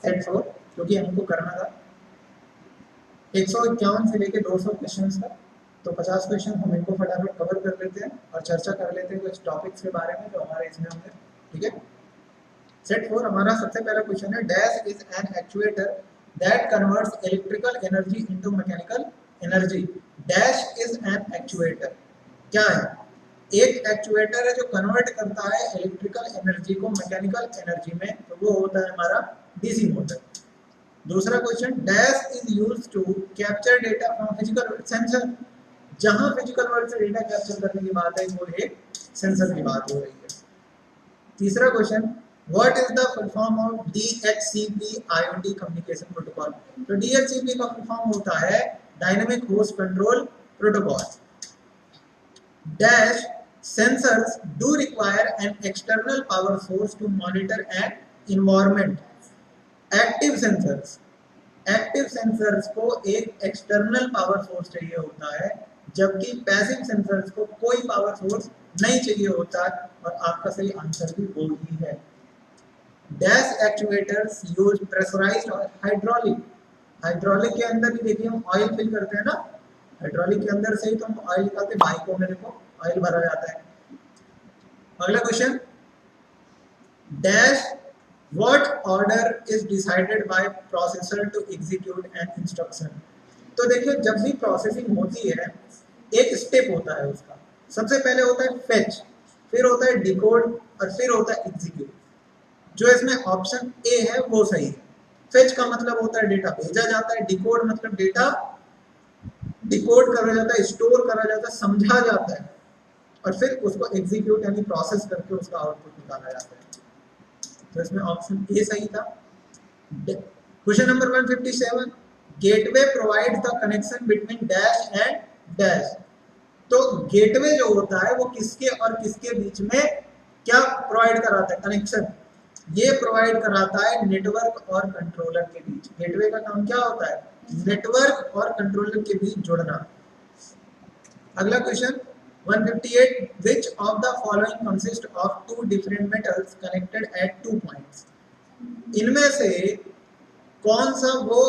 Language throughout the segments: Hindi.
सेट 4 क्योंकि हमको करना था 151 से लेके 200 क्वेश्चन तक, तो 50 क्वेश्चन हम इनको फटाफट कवर कर लेते हैं और चर्चा कर लेते हैं कुछ टॉपिक्स के बारे में जो हमारे इसमें होंगे। ठीक है, सेट 4 हमारा सबसे पहला क्वेश्चन है, dash is an actuator that converts electrical energy into mechanical energy. Dash is an actuator, क्या है? एक एक्चुएटर है जो कन्वर्ट करता है इलेक्ट्रिकल एनर्जी को मैकेनिकल एनर्जी में, तो वो होता है हमारा डीसी मोटर। दूसरा question, dash is used to capture data from physical world. Sensor, जहां फिजिकल वर्ल्ड से डेटा कैप्चर करने की बात है वो एक सेंसर की बात हो रही है। तीसरा question, what is the full form of DHCP IoT communication protocol. तो DHCP का फुल फॉर्म होता है dynamic host control protocol. Dash sensors do require an external power source to monitor an environment. Active sensors को एक एक्सटर्नल पावर सोर्स चाहिए होता है, जबकि पैसिव सेंसर्स को कोई पावर सोर्स नहीं चाहिए होता है, और आपका सही आंसर भी वो ही है। डैश एक्चुएटर्स यूज प्रेशराइज्ड और हाइड्रोलिक के अंदर भी देखिए हम ऑयल फिल करते हैं ना, हाइड्रोलिक के अंदर से ही तो हम ऑयल निकालते हैं, बाइकों में देखो ऑयल भरा जाता है। अगला question, dash what order is decided by processor to execute an instruction. तो देखिए जब भी प्रोसेसिंग होती है एक स्टेप होता है उसका, सबसे पहले होता है फेच, फिर होता है डिकोड और फिर होता है एग्जीक्यूट। जो इसमें ऑप्शन ए है वो सही है। फेच का मतलब होता है डेटा भेजा जाता है, डिकोड मतलब डेटा डिकोड करा जाता है, स्टोर करा जाता है, समझा जाता है, और फिर उसको एग्जीक्यूट यानी प्रोसेस करके उसका आउटपुट निकाला जाता है। तो इसमें ऑप्शन ए सही था। Question number 157, gateway provide the connection between dash and dash. तो गेटवे जो होता है वो किसके और किसके बीच में क्या प्रोवाइड कराता है? कनेक्शन। ये प्रोवाइड कराता है नेटवर्क और कंट्रोलर के बीच। गेटवे का काम क्या होता है? नेटवर्क और कंट्रोलर के बीच जुड़ना। अगला question 158, which of the following consist of two different metals connected at 2 points। इनमें से कौन सा वो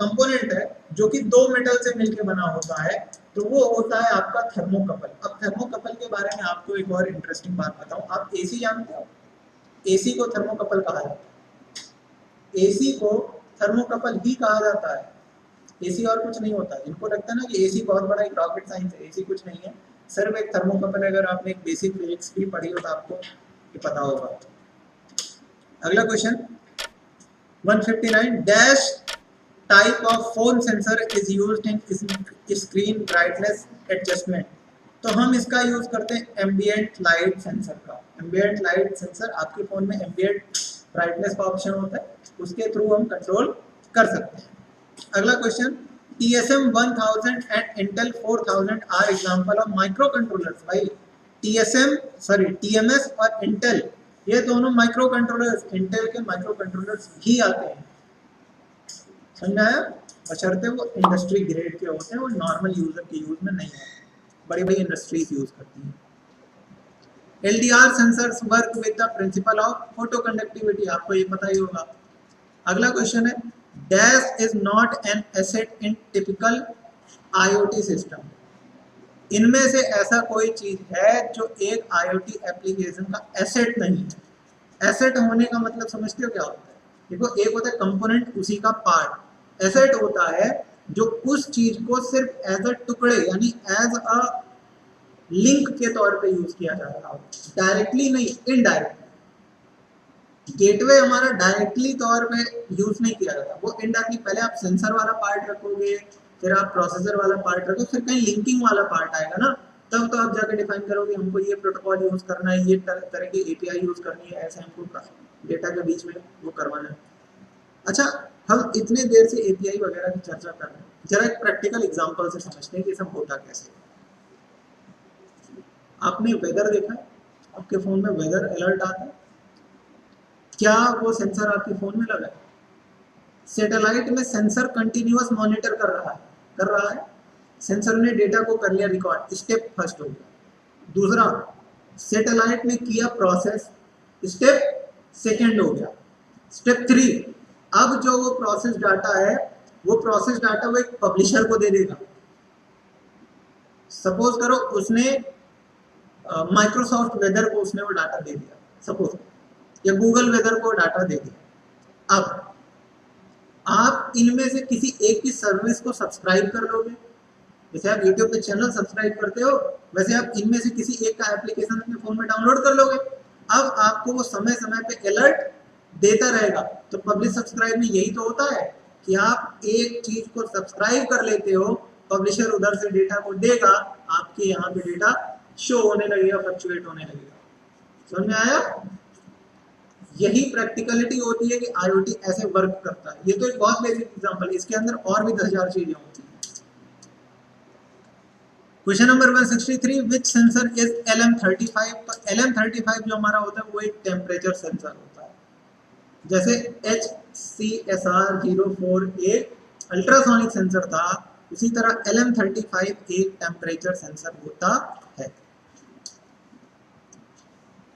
कंपोनेंट है जो कि दो मेटल से मिलकर बना होता है? तो वो होता है आपका थर्मोकपल। अब थर्मोकपल के बारे में आपको एक और इंटरेस्टिंग बात बताऊं, आप एसी जानते हो? एसी को थर्मोकपल कहा जाता है। एसी को थर्मोकपल ही कहा जाता है। एसी और कुछ नहीं होता। जिनको लगता है ना कि एसी बहुत बड़ा एक रॉकेट साइंस है, एसी कुछ नहीं है, सिर्फ एक थर्मोकपल है। अगर आपने एक बेसिक फिजिक्स भी पढ़ी हो तो आपको ये पता होगा। अगला question 159, dash type of phone sensor is used in screen brightness adjustment. तो हम इसका यूज करते हैं एम्बिएंट लाइट सेंसर का। एम्बिएंट लाइट सेंसर, आपके फोन में एम्बिएंट ब्राइटनेस का ऑप्शन होता है, उसके थ्रू हम कंट्रोल कर सकते हैं। अगला question, TSM 1000 and Intel 4000 are example of micro controllers. भाई TMS और Intel ये दोनों माइक्रो कंट्रोलर्स, Intel के माइक्रो कंट्रोलर्स ही आते हैं, समझा है? बशर्ते वो इंडस्ट्री ग्रेड के होते हैं, वो नॉर्मल यूजर के यूज में नहीं है, बड़ी बड़ी इंडस्ट्रीज यूज करती हैं। LDR sensors work with the principle of photo conductivity, आपको ये पता ही होगा। अगला क्वेश्चन है, dash is not an asset in typical IoT system. इनमें से ऐसा कोई चीज है जो एक IoT एप्लीकेशन का एसेट नहीं है। एसेट होने का मतलब समझते हो क्या होता है? देखो, एक होता है कंपोनेंट, उसी का पार्ट। एसेट होता है जो उस चीज को सिर्फ एज अ टुकड़े यानी एज अ लिंक के तौर पे यूज किया जा रहा हो, डायरेक्टली नहीं, इनडायरेक्टली। गेटवे हमारा डायरेक्टली तौर पे यूज नहीं किया जाता, वो इनडायरेक्टली। पहले आप सेंसर वाला पार्ट रखोगे, फिर आप प्रोसेसर वाला पार्ट रखोगे, फिर कहीं लिंकिंग वाला पार्ट आएगा ना, तब तो आप जाकर डिफाइन करोगे हमको ये प्रोटोकॉल यूज करना है, ये तरह की API यूज करनी है, ऐसे हमको डेटा के बीच में वो करवाना है। अच्छा, हम इतने देर से API वगैरह की चर्चा कर रहे हैं, जरा एक प्रैक्टिकल एग्जाम्पल से समझते हैं कि सब होता कैसे। आपने वेदर देखा, आपके फोन में वेदर अलर्ट आता है, क्या वो सेंसर आपके फोन में लगा है? सैटेलाइट में सेंसर कंटिन्यूअस मॉनिटर कर रहा है। सेंसर ने डेटा को कर लिया रिकॉर्ड, स्टेप फर्स्ट हो गया। दूसरा, सैटेलाइट ने किया प्रोसेस, स्टेप सेकेंड हो गया। स्टेप 3, अब जो वो प्रोसेस डाटा है वो प्रोसेस डाटा वो एक पब्लिशर को दे देगा। सपोज करो उसने माइक्रोसॉफ्ट वेदर को उसने वो डाटा दे दिया सपोज, या गूगल वेदर को डाटा दे दिया। अब आप इनमें से किसी एक की सर्विस को सब्सक्राइब कर लोगे, जैसे आप यूट्यूब पे चैनल सब्सक्राइब करते हो वैसे आप इनमें से किसी एक का एप्लीकेशन अपने फोन में डाउनलोड कर लोगे। अब आपको वो समय समय पे अलर्ट देता रहेगा। तो पब्लिश सब्सक्राइब में यही तो होता है कि आप एक चीज को सब्सक्राइब कर लेते हो, पब्लिशर उधर से डेटा को देगा, आपके यहाँ पे डेटा शो होने लगेगा, फ्लक्चुएट होने लगेगा। समझ में आया? यही प्रैक्टिकलिटी होती है कि IoT ऐसे वर्क करता है। ये तो एक बहुत बेसिक एग्जांपल है, इसके अंदर और भी 10,000 चीजें होती हैं। Question number 163, which sensor is LM35? तो LM35 जो हमारा होता है वो एक टेम्परेचर सेंसर होता है। जैसे HCSR04 एक अल्ट्रासोनिक सेंसर था, उसी तरह LM35 एक टेम्परेचर सेंसर होता है।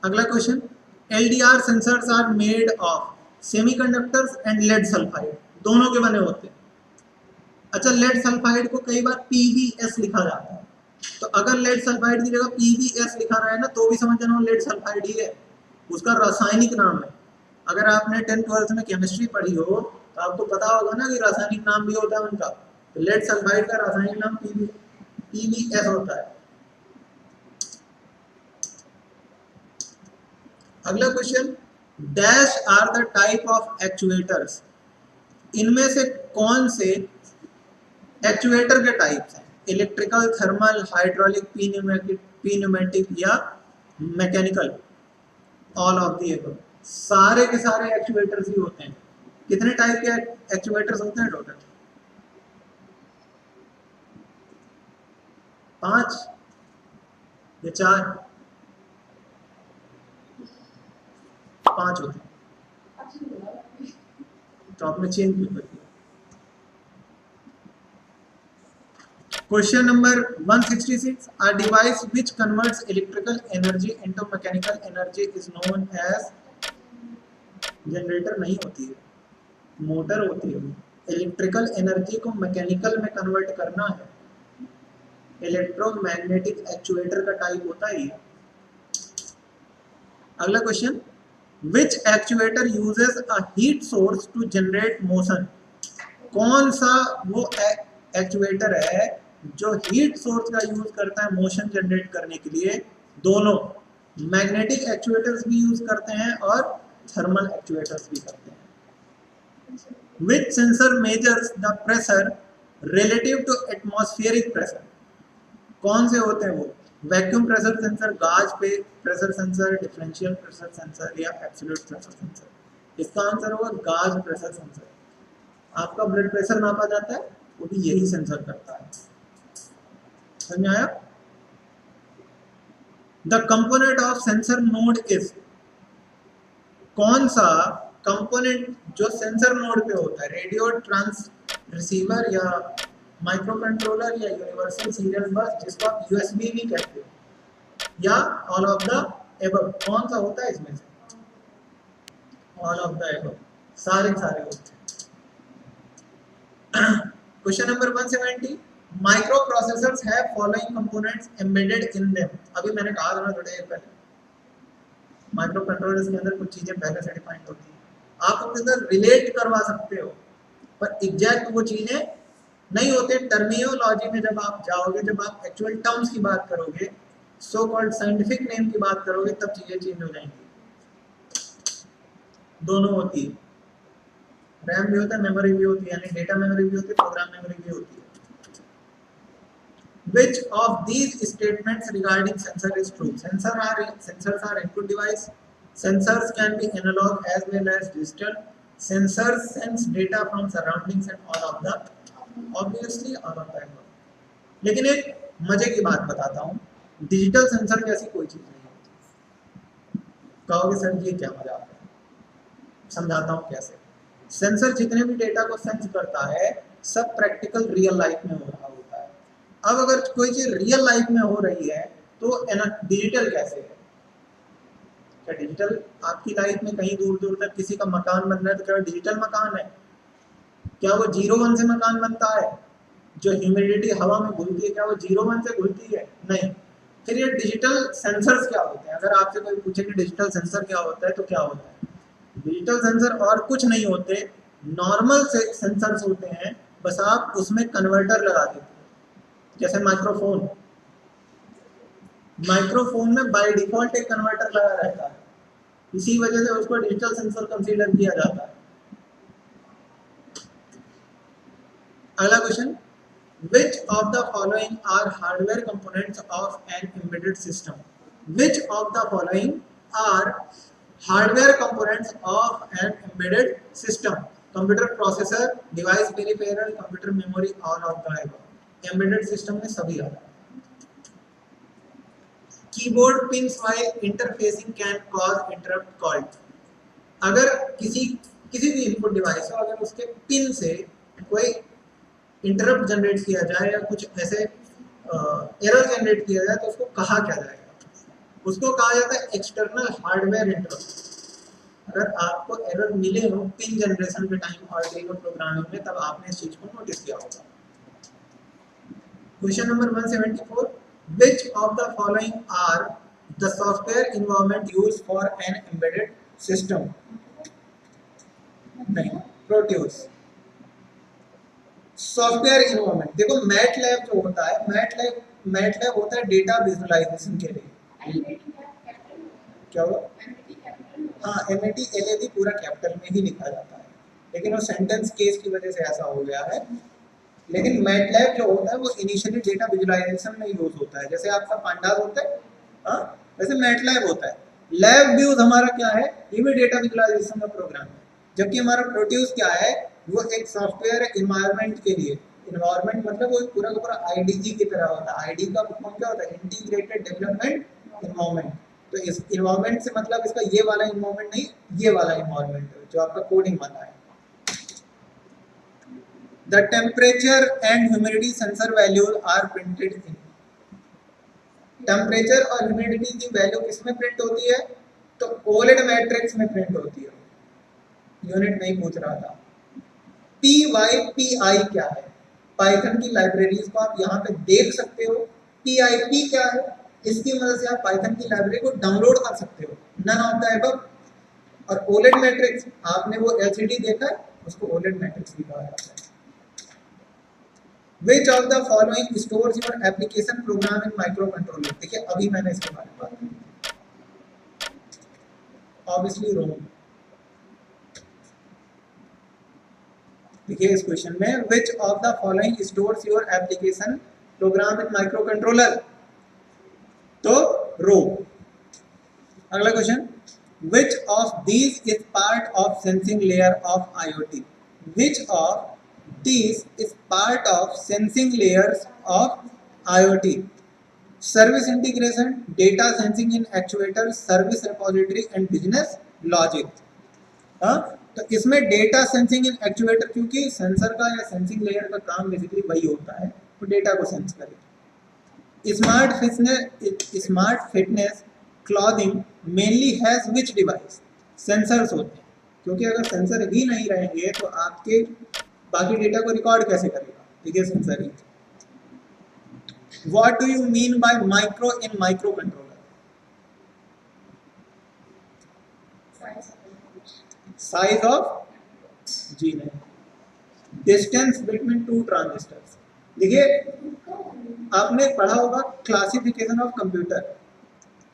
अगला question, LDR sensors are made of semiconductors and lead sulphide, दोनों के बने होते हैं। अच्छा, लेड सल्फाइड को कई बार PBS लिखा जाता है, तो अगर लेड सल्फाइड की जगह PBS लिखा रहा है ना तो भी समझ जाना लेड सल्फाइड ही है, उसका रासायनिक नाम है। अगर आपने 10th-12th में केमिस्ट्री पढ़ी हो तो आपको पता होगा ना कि रासायनिक नाम भी होता है उनका। तो लेड सल्फाइड का रासायनिक नाम PBS होता है। अगला question, dash are the type of actuators? इनमें से कौन से एक्चुएटर के टाइप्स हैं? इलेक्ट्रिकल, थर्मल, हाइड्रोलिक, पीन्यूमेटिक या mechanical? All of the above. सारे के सारे एक्चुएटर्स ही होते हैं। कितने टाइप के एक्चुएटर्स होते हैं टोटल? 5 या 4? 5 होते हैं। तो आपने चेंज क्यों कर दिया? Question number 166, a device which converts electrical energy into mechanical energy is known as? Generator नहीं होती है, मोटर होती है। इलेक्ट्रिकल एनर्जी को मैकेनिकल में कन्वर्ट करना है, इलेक्ट्रोमैग्नेटिक एक्चुएटर का टाइप होता है। अगला question, which actuator uses a heat source to generate motion? कौन सा वो एक्चुएटर है जो हीट सोर्स का यूज करता है मोशन जनरेट करने के लिए? दोनों मैग्नेटिक एक्चुएटर्स भी यूज करते हैं और थर्मल एक्चुएटर्स भी करते हैं। Which sensor measures the pressure relative to atmospheric pressure? कौन से होते हैं वो? वैक्यूम प्रेशर सेंसर, गाज पे pressure sensor, differential pressure sensor या एब्सोल्यूट प्रेशर सेंसर? इसका आंसर होगा गाज प्रेशर सेंसर। आपका ब्लड प्रेशर नापा जाता है वो भी यही सेंसर करता है। समझ में आया? The component of sensor node is? कौन सा कंपोनेंट जो सेंसर नोड पे होता है? रेडियो ट्रांस रिसीवर या माइक्रो कंट्रोलर या यूनिवर्सल सीरियल बस, जिसको आप USB भी कहते हो, या ऑल ऑफ द एबव? कौन सा होता है इसमें से? ऑल ऑफ द एबव, सारे सारे होते हैं। Question number 170, micro processors have following components embedded in them? अभी मैंने कहा था ना थोड़ी देर पहले, माइक्रो कंट्रोलर्स के अंदर कुछ चीजें पहले से डिफाइंड होती हैं। आप अपने अंदर रिलेट करवा सकते हो पर एग्जैक्ट वो चीजें नहीं होते। टर्मिनोलॉजी में जब आप जाओगे, जब आप एक्चुअल टर्म्स की बात करोगे, सो कॉल्ड साइंटिफिक नेम की बात करोगे, तब चीजें चेंज हो जाएंगी। दोनों होती है, रैम भी होता है, मेमोरी भी होती है, यानी डेटा मेमोरी भी होती है, प्रोग्राम मेमोरी भी होती है। Which of these statements regarding sensor is true? Sensors are input device. Sensors can be analog as well as digital. Sensors sense data from surroundings and all of the, obviously all of the above. लेकिन एक मजे की बात बताता हूँ, डिजिटल सेंसर जैसी कोई चीज नहीं होती। कहोगे सर ये क्या मजा आता है? समझाता हूँ कैसे। सेंसर जितने भी डेटा को सेंस करता है सब प्रैक्टिकल रियल लाइफ में हो रहा होता है। अब अगर कोई चीज रियल लाइफ में हो रही है तो डिजिटल कैसे है? क्या डिजिटल आपकी लाइफ में कहीं दूर दूर तक किसी का मकान बन रहा है तो क्या डिजिटल मकान है? क्या वो 0-1 से मकान बनता है? जो ह्यूमिडिटी हवा में घुलती है क्या वो 0-1 से घुलती है? नहीं। फिर ये डिजिटल सेंसर्स क्या होते हैं? अगर आपसे कोई पूछे कि डिजिटल सेंसर क्या होता है तो क्या होता है? डिजिटल सेंसर और कुछ नहीं होते, नॉर्मल से सेंसर्स होते हैं, बस आप उसमें कन्वर्टर लगा देते हैं। जैसे माइक्रोफोन, माइक्रोफोन में बाय डिफॉल्ट एक कन्वर्टर लगा रहता है, इसी वजह से उसको डिजिटल सेंसर कंसीडर किया जाता है। अगला question, which of the following are hardware components of an embedded system? Which of the following are hardware components of an embedded system? Computer processor, device peripheral, computer memory, all of the above. Embedded system में सभी आता है। Keyboard pins while interfacing can cause interrupt called. अगर किसी भी इनपुट डिवाइस हो, अगर उसके पिन से कोई इंटरप्ट जनरेट किया जाए या कुछ ऐसे एरर जनरेट किया जाए तो उसको कहा क्या जाएगा? उसको कहा जाता है एक्सटर्नल हार्डवेयर इंटरप्ट। अगर आपको एरर मिले हो पिन जनरेशन के टाइम आर्डिनो प्रोग्रामिंग में, तब आपने इस चीज को नोटिस किया होगा। Question number 174, which of the following are the software environment used for an embedded system? नहीं, प्रोट्यूस। सॉफ्टवेयर इन्वायरमेंट देखो, मैटलैब जो होता है, मैटलैब होता है डेटा विजुअलाइजेशन के लिए। क्या हुआ? हाँ, MAT LAB पूरा कैपिटल में ही लिखा जाता है, लेकिन वो सेंटेंस केस की वजह से ऐसा हो गया है। लेकिन मैटलैब जो होता है वो इनिशियली डेटा विजुअलाइजेशन में यूज होता है। जैसे आपका पांडास होता है, हाँ, वैसे मैटलैब होता है। लैब व्यूज हमारा क्या है? ये भी डेटा विजुअलाइजेशन का प्रोग्राम है। जबकि हमारा प्रोट्यूस क्या है? वो एक सॉफ्टवेयर इन्वायरमेंट के लिए, इन्वायरमेंट मतलब वो पूरा का पूरा IDE की तरह होता है। IDE का मतलब क्या होता है? Integrated development environment. तो इस इन्वायरमेंट से मतलब इसका ये वाला इन्वायरमेंट नहीं, ये वाला इन्वायरमेंट जो आपका कोडिंग वाला है। The temperature and humidity sensor values are printed in. Temperature और ह्यूमिडिटी की वैल्यू किसमें प्रिंट होती है? तो OLED मैट्रिक्स में प्रिंट होती है। यूनिट नहीं पूछ रहा था। PYPI क्या है? पाइथन की लाइब्रेरीज को आप यहाँ पे देख सकते हो। PIP क्या है? इसकी मदद से आप पाइथन की लाइब्रेरी को डाउनलोड कर सकते हो। None of the above. और OLED मैट्रिक्स, आपने वो LCD देखा है, उसको OLED मैट्रिक्स भी कहा जाता है। Which of the following stores your application program in microcontroller? देखिए अभी मैंने इसके बारे में बात की। Obviously wrong। देखिए इस क्वेश्चन में which of the following stores your application program in microcontroller? तो रो। अगला question, which of these is part of sensing layer of IoT? Which of these is part of sensing layers of IoT? Service integration, data sensing in actuators, service repository and business logic। हाँ, तो इसमें डेटा सेंसिंग इन एक्चुएटर, क्योंकि सेंसर का या सेंसिंग लेयर का काम बेसिकली वही होता है, तो डेटा को सेंस करे। Smart fitness clothing mainly has which device? Sensors होते हैं, क्योंकि अगर सेंसर ही नहीं रहेंगे तो आपके बाकी डेटा को रिकॉर्ड कैसे करेगा? देखिए सेंसर ही। What do you mean by micro in micro controller? Size of जी नहीं, डिस्टेंस बिटवीन टू ट्रांजिस्टर्स। देखिए आपने पढ़ा होगा क्लासिफिकेशन ऑफ कंप्यूटर,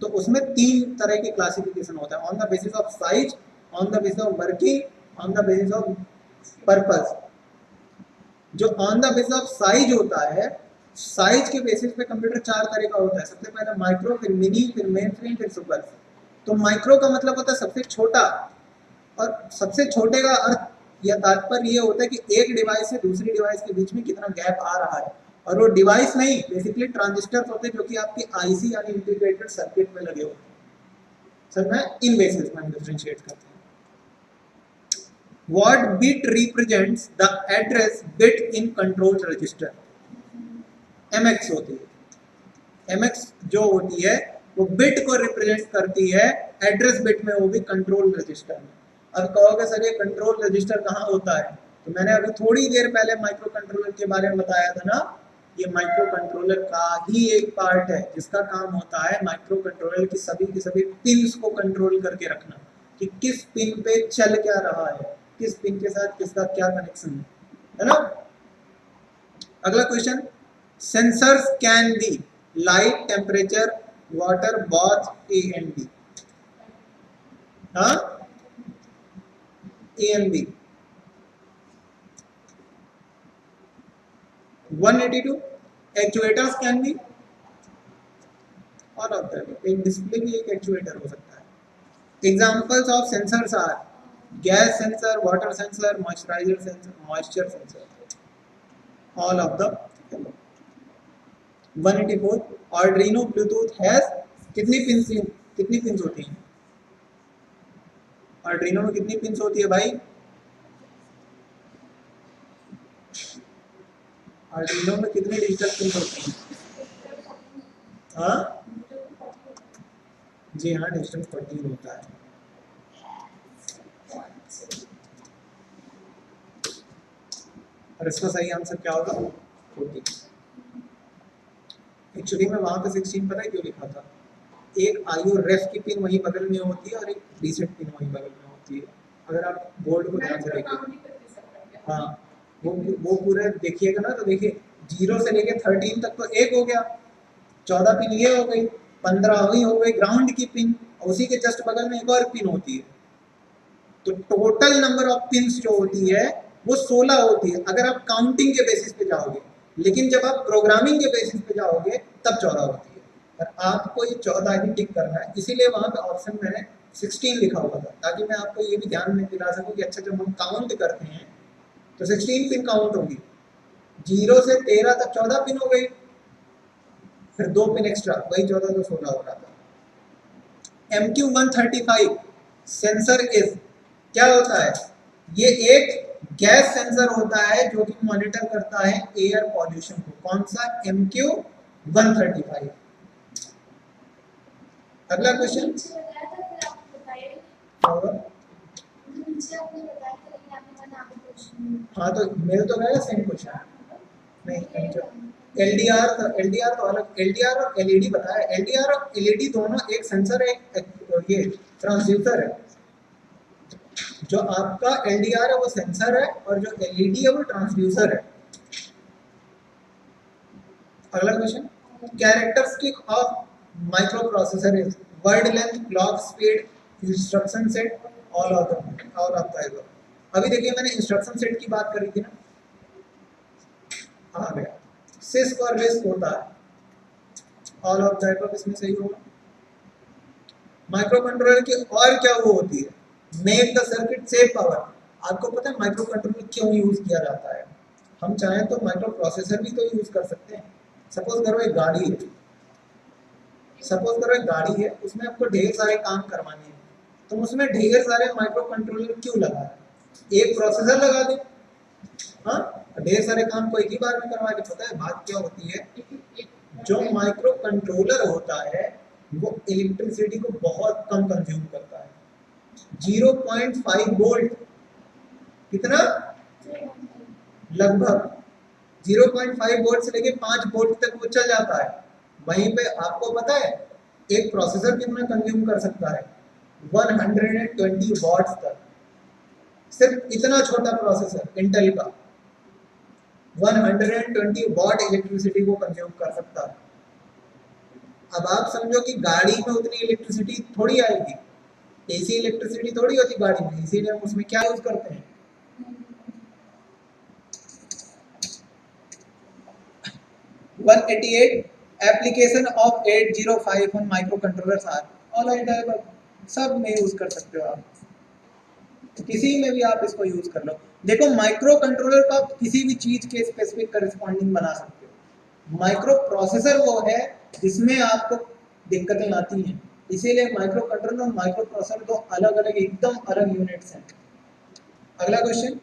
तो उसमें 3 तरह के क्लासिफिकेशन होता है, on the basis of size, on the basis of working, on the basis of purpose. जो on the basis of size होता है, साइज के बेसिस पे कंप्यूटर 4 तरह का होता है। सबसे पहले माइक्रो, फिर मिनी, फिर मेन फ्रेम, फिर सुपर। तो माइक्रो का मतलब होता है सबसे छोटा, और सबसे छोटे का अर्थ या तात्पर्य ये होता है कि एक डिवाइस से दूसरी डिवाइस के बीच में कितना गैप आ रहा है। और वो डिवाइस नहीं, बेसिकली ट्रांजिस्टर्स होते हैं जो कि आपकी IC यानी इंटीग्रेटेड सर्किट में लगे होते हैं। सर मैं इन बेसिस में डिफरेंशिएट करते हैं। What bit represents the address bit in control register? MX होती है। MX जो होती है वो बिट को रिप्रेजेंट करती है एड्रेस बिट में, वो भी कंट्रोल रजिस्टर में। अब कहोगे सर ये कंट्रोल रजिस्टर कहाँ होता है, तो मैंने अभी थोड़ी देर पहले माइक्रो कंट्रोलर के बारे में बताया था ना, ये माइक्रो कंट्रोलर का ही एक पार्ट है जिसका काम होता है माइक्रो कंट्रोलर की सभी पिन्स को कंट्रोल करके रखना कि किस पिन पे चल क्या रहा है, किस पिन के साथ किसका क्या कनेक्शन है ना। अगला question, sensors can be light, temperature, water, both, A and B. हाँ, A and B. 182 actuators can be, और ऑफ दैट एक डिस्प्ले भी एक एक्चुएटर हो सकता है। Examples of sensors are gas sensor, water sensor, moisturizer sensor, moisture sensor, all of the 184 Arduino bluetooth has कितनी पिंस होती हैं? आर्डिनो में कितनी पिंस होती है भाई? आर्डिनो में कितनी डिजिटल पिंस होती हैं? हाँ जी हाँ, डिजिटल 14 होता है। और इसका सही आंसर क्या होगा? 14। एक्चुअली में वहां पे 16 पता है क्यों लिखा था? एक आईओ रेफ की पिन वहीं बगल में होती है और एक रीसेट पिन वहीं बगल में होती है। अगर आप बोर्ड को ध्यान से देखिए, हाँ वो पूरे देखिएगा ना, तो देखिए 0 से लेके 13 तक तो एक हो गया, 14 पिन ये हो गई, 15वीं हो गई ग्राउंड की पिन, और उसी के जस्ट बगल में एक और पिन होती है। तो टोटल नंबर ऑफ पिन्स जो होती है वो 16 होती है अगर आप काउंटिंग के बेसिस पे जाओगे, लेकिन जब आप प्रोग्रामिंग के बेसिस पे जाओगे तब 14 होती है। और आपको ये 14 ही टिक करना है, इसीलिए वहां पे ऑप्शन मैंने 16 लिखा हुआ था, ताकि मैं आपको ये भी ध्यान में दिला सकूं कि अच्छा जब हम काउंट करते हैं तो 16 पिन काउंट होगी, 0 से 13 तक 14 पिन हो गई, फिर 2 पिन एक्स्ट्रा, वही 14 तो 16 हो रहा था। MQ135 सेंसर इज क्या होता है? ये एक गैस सेंसर होता है जो कि मॉनिटर करता है एयर पॉल्यूशन को। कौन सा? MQ135। अगला क्वेश्चन, हाँ तो मेरे तो गया सेम क्वेश्चन नहीं। एलडीआर तो अलग, एलडीआर और एलईडी बताया। एलडीआर और एलईडी दोनों एक सेंसर है, एक ये ट्रांसड्यूसर है। जो आपका एलडीआर है वो सेंसर है और जो एलईडी है वो ट्रांसड्यूसर है। अगला question, characteristic of micro processor is word length, clock speed, instruction set, all of the. अभी देखिए मैंने इंस्ट्रक्शन सेट की बात करी थी ना, आ गया। सिस्क और रिस्क होता है, ऑल ऑफ द इसमें सही होगा। माइक्रो कंट्रोलर की और क्या वो होती है? Make the circuit save power. आपको पता है माइक्रो कंट्रोलर क्यों यूज किया जाता है? हम चाहें तो माइक्रो प्रोसेसर भी तो यूज कर सकते हैं। सपोज करो एक गाड़ी है, उसमें आपको ढेर सारे काम करवाने हैं, तुम उसमें ढेर सारे माइक्रो कंट्रोलर क्यों लगा रहे? एक प्रोसेसर लगा दो, हाँ, ढेर सारे काम को एक ही बार में करवा के। पता है बात क्या होती है? जो माइक्रो कंट्रोलर होता है वो इलेक्ट्रिसिटी को बहुत कम कंज्यूम करता है। 0.5 वोल्ट, कितना? लगभग 0.5 वोल्ट से लेके 5 वोल्ट तक वो चल जाता है। वहीं पे आपको पता है एक प्रोसेसर कितना कंज्यूम कर सकता है? 120 वॉट्स तक। सिर्फ इतना छोटा प्रोसेसर इंटेल का 120 वॉट इलेक्ट्रिसिटी को कंज्यूम कर सकता है। अब आप समझो कि गाड़ी में उतनी इलेक्ट्रिसिटी थोड़ी आएगी, एसी इलेक्ट्रिसिटी थोड़ी होती गाड़ी में, इसीलिए हम उसमें क्या यूज करते हैं? Application of 805 on micro controllers are all idea, सब में यूज कर सकते हो आप, तो किसी में भी आप इसको यूज कर लो। देखो माइक्रो कंट्रोलर को आप किसी भी चीज के स्पेसिफिक करस्पॉन्डिंग बना सकते हो। माइक्रो प्रोसेसर वो है जिसमें आपको दिक्कतें आती हैं, इसीलिए माइक्रो कंट्रोलर और माइक्रो प्रोसेसर दो अलग अलग, एकदम अलग यूनिट्स हैं। अगला क्वेश्चन,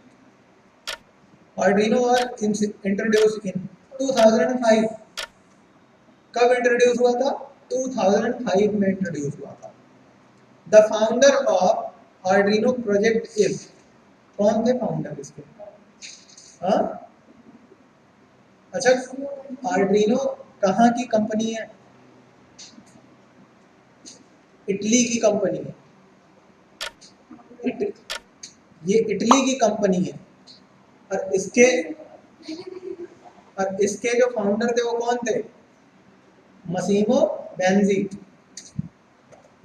आर्डिनो और इंट्रोड्यूस इन 2005। कब इंट्रोड्यूस हुआ था? 2005 में इंट्रोड्यूस हुआ था। The founder of Arduino project is, कौन थे फाउंडर इसके? हाँ, अच्छा, आर्डिनो कहाँ की कंपनी है? इटली की कंपनी है। ये इटली की कंपनी है और इसके जो फाउंडर थे वो कौन थे? मसीमो Benji.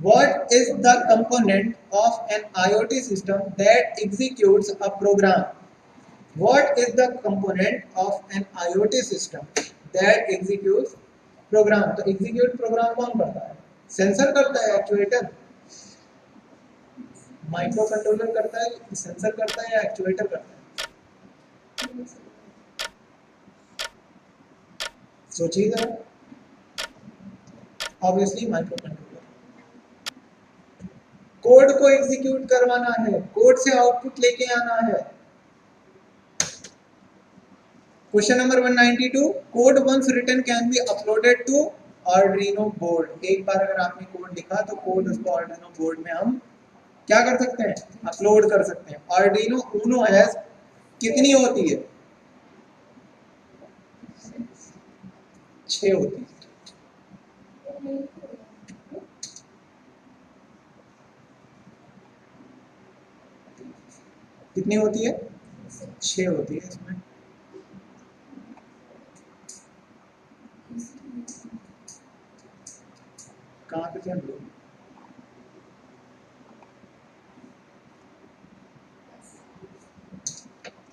What is the component of an IoT system that executes a program? What is the component of an IoT system that executes program? तो execute program कौन करता है? सेंसर करता है, एक्चुएटर, माइक्रो कंट्रोलर करता है, सेंसर करता है या एक्चुएटर करता है? सोचिए जरा। Obviously micro controller. कोड को एग्जीक्यूट करवाना है, कोड से आउटपुट लेके आना है। Question number 192, code once written can be uploaded to Arduino board. एक बार अगर आपने कोड लिखा तो कोड उसको आर्डिनो बोर्ड में हम क्या कर सकते हैं? अपलोड कर सकते हैं। आर्डिनो ऊनो हैज कितनी होती है? 6 होती है। कितनी होती है? 6 होती है इसमें। कहाँ पे थे हम लोग?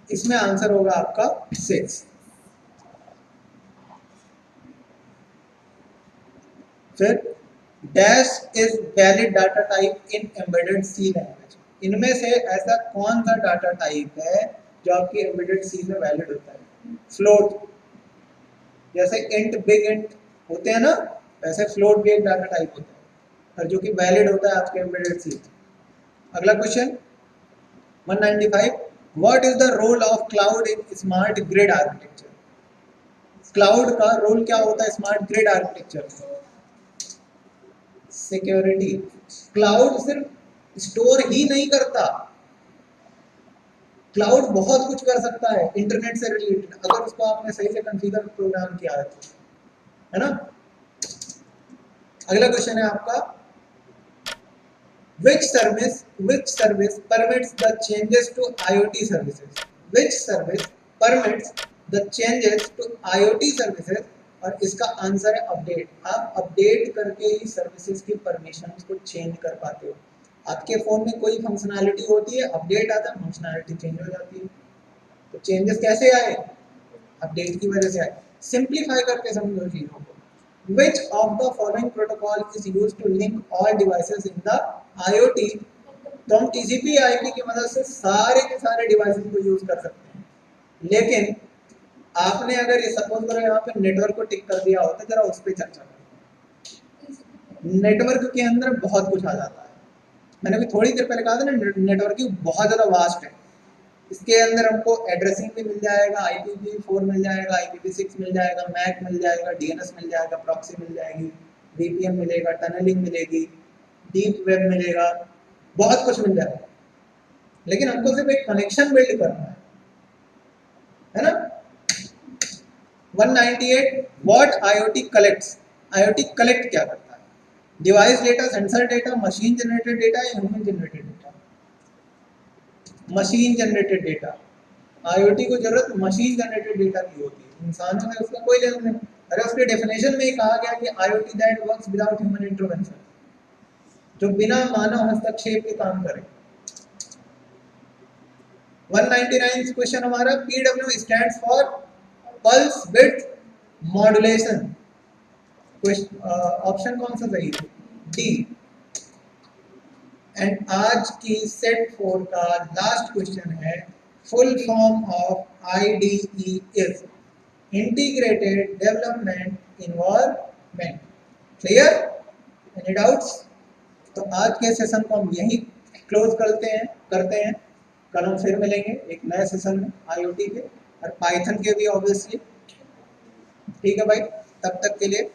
इसमें आंसर होगा आपका 6। फिर dash is valid data type in embedded C language. इनमें से ऐसा कौन सा डाटा टाइप है जो आपकी एम्बेडेड सी में वैलिड होता है? फ्लोट, जैसे इंट बिग इंट होते हैं ना, वैसे फ्लोट भी एक डाटा टाइप होता है और जो कि वैलिड होता है आपके एम्बेडेड सी। अगला question 195, what is the role of cloud in smart grid architecture? Cloud का रोल क्या होता है स्मार्ट ग्रिड आर्किटेक्चर में? सिक्योरिटी। क्लाउड सिर्फ स्टोर ही नहीं करता, क्लाउड बहुत कुछ कर सकता है इंटरनेट से रिलेटेड, अगर उसको आपने सही से कॉन्फ़िगर प्रोग्राम किया है ना। अगला क्वेश्चन है आपका, which service permits the changes to IoT services? Which service permits the changes to IoT services? और इसका आंसर है अपडेट। आप अपडेट करके ही सर्विसेज की परमिशंस को चेंज कर पाते हो। आपके फोन में कोई फंक्शनैलिटी होती है, अपडेट आता है, फंक्शनैलिटी चेंज हो जाती है। तो चेंजेस कैसे आए? अपडेट की वजह से आए। सिंप्लीफाई करके समझो चीजों को। Which of the following protocol is used to link all devices in the IoT? तो हम TCP/IP की मदद से सारे के सारे डिवाइसेस को यूज कर सकते हैं, लेकिन आपने अगर ये सपोज करो यहाँ पे नेटवर्क को टिक कर दिया होता, जरा उस पर चर्चा करो। नेटवर्क के अंदर बहुत कुछ आ जाता है। मैंने भी थोड़ी देर पहले कहा था ना, नेटवर्किंग बहुत ज़्यादा वास्ट है। इसके अंदर हमको एड्रेसिंग भी मिल जाएगा, IPv4 मिल जाएगा, IPv6 मिल जाएगा, मैक मिल जाएगा, DNS मिल जाएगा, प्रॉक्सी मिल जाएगी, VPN मिलेगा, टनलिंग मिलेगी, डीप वेब मिलेगा, बहुत कुछ मिल जाएगा। लेकिन हमको सिर्फ एक कनेक्शन बिल्ड करना है ना। 198, what IoT collects? IoT collect क्या करता है? Device data, sensor data, machine generated data या human generated data? Machine generated data. IoT को जरूरत मशीन जनरेटेड डेटा की होती है, इंसानों में उसका कोई लेना नहीं। अरे उसके डेफिनेशन में ही कहा गया कि IoT that works without human intervention, जो बिना मानव हस्तक्षेप के काम करे। 199 क्वेश्चन हमारा, PW stands for pulse width modulation. Option कौन सा सही है? डी। एंड आज की सेट 4 का लास्ट क्वेश्चन है, full form of IDE is integrated development involvement. Clear? Any doubts? तो आज के सेशन को हम यहीं क्लोज करते हैं। कल हम फिर मिलेंगे एक नए सेशन में IoT के और पाइथन के भी ऑब्वियसली। ठीक है भाई, तब तक के लिए